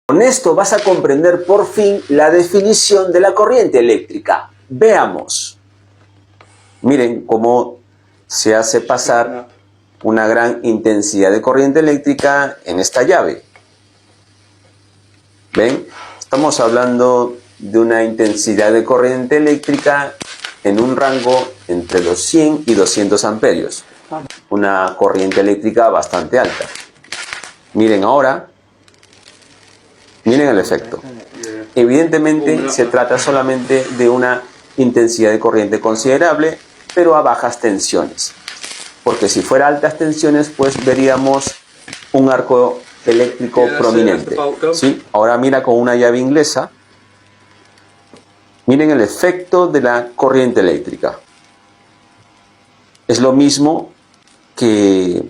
Con esto vas a comprender por fin la definición de la corriente eléctrica. Veamos. Miren cómo se hace pasar una gran intensidad de corriente eléctrica en esta llave. ¿Ven? Estamos hablando de una intensidad de corriente eléctrica en un rango entre los 100 y 200 amperios. Una corriente eléctrica bastante alta. Miren ahora, miren el efecto. Evidentemente se trata solamente de una intensidad de corriente considerable, pero a bajas tensiones. Porque si fuera altas tensiones, pues veríamos un arco eléctrico prominente. ¿Sí? Ahora mira con una llave inglesa. Miren el efecto de la corriente eléctrica. Es lo mismo que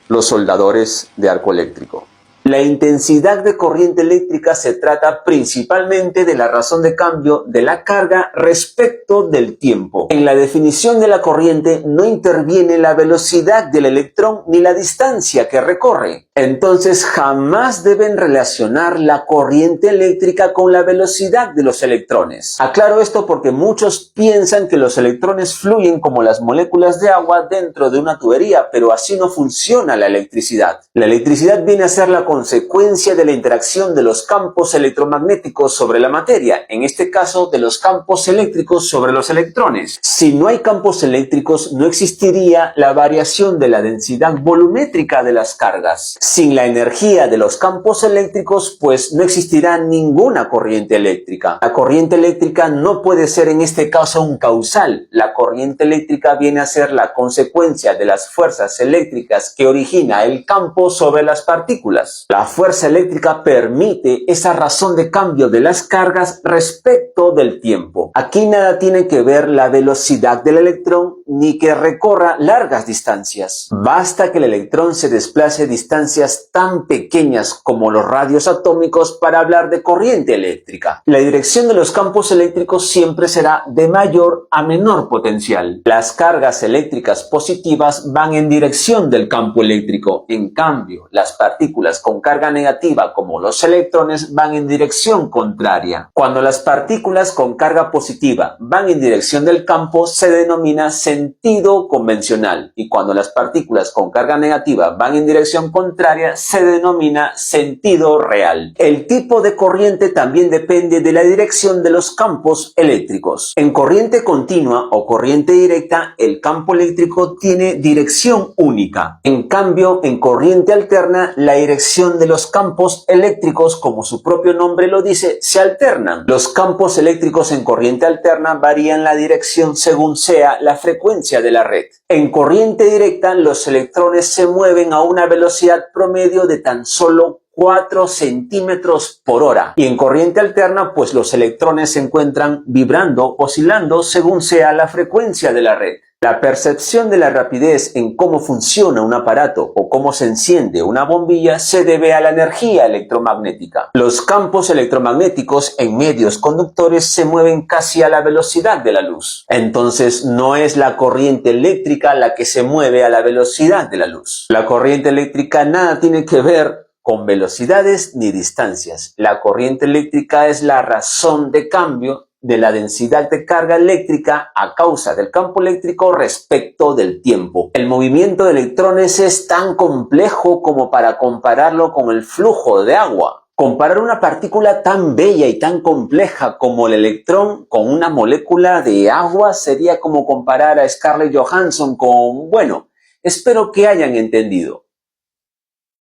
los soldadores de arco eléctrico. La intensidad de corriente eléctrica se trata principalmente de la razón de cambio de la carga respecto del tiempo. En la definición de la corriente no interviene la velocidad del electrón ni la distancia que recorre. Entonces jamás deben relacionar la corriente eléctrica con la velocidad de los electrones. Aclaro esto porque muchos piensan que los electrones fluyen como las moléculas de agua dentro de una tubería, pero así no funciona la electricidad. La electricidad viene a ser la consecuencia de la interacción de los campos electromagnéticos sobre la materia, en este caso de los campos eléctricos sobre los electrones. Si no hay campos eléctricos, no existiría la variación de la densidad volumétrica de las cargas. Sin la energía de los campos eléctricos, pues no existirá ninguna corriente eléctrica. La corriente eléctrica no puede ser en este caso un causal. La corriente eléctrica viene a ser la consecuencia de las fuerzas eléctricas que origina el campo sobre las partículas. La fuerza eléctrica permite esa razón de cambio de las cargas respecto del tiempo. Aquí nada tiene que ver la velocidad del electrón ni que recorra largas distancias. Basta que el electrón se desplace distancias tan pequeñas como los radios atómicos para hablar de corriente eléctrica. La dirección de los campos eléctricos siempre será de mayor a menor potencial. Las cargas eléctricas positivas van en dirección del campo eléctrico. En cambio, las partículas con carga negativa, como los electrones, van en dirección contraria. Cuando las partículas con carga positiva van en dirección del campo, se denomina sentido convencional, y cuando las partículas con carga negativa van en dirección contraria, se denomina sentido real. El tipo de corriente también depende de la dirección de los campos eléctricos. En corriente continua o corriente directa, el campo eléctrico tiene dirección única. En cambio, en corriente alterna, la dirección de los campos eléctricos, como su propio nombre lo dice, se alternan. Los campos eléctricos en corriente alterna varían la dirección según sea la frecuencia de la red. En corriente directa, los electrones se mueven a una velocidad promedio de tan solo 4 centímetros por hora. Y en corriente alterna, pues los electrones se encuentran vibrando, oscilando según sea la frecuencia de la red. La percepción de la rapidez en cómo funciona un aparato o cómo se enciende una bombilla se debe a la energía electromagnética. Los campos electromagnéticos en medios conductores se mueven casi a la velocidad de la luz. Entonces no es la corriente eléctrica la que se mueve a la velocidad de la luz. La corriente eléctrica nada tiene que ver con velocidades ni distancias. La corriente eléctrica es la razón de cambio de la densidad de carga eléctrica a causa del campo eléctrico respecto del tiempo. El movimiento de electrones es tan complejo como para compararlo con el flujo de agua. Comparar una partícula tan bella y tan compleja como el electrón con una molécula de agua sería como comparar a Scarlett Johansson con, bueno, espero que hayan entendido.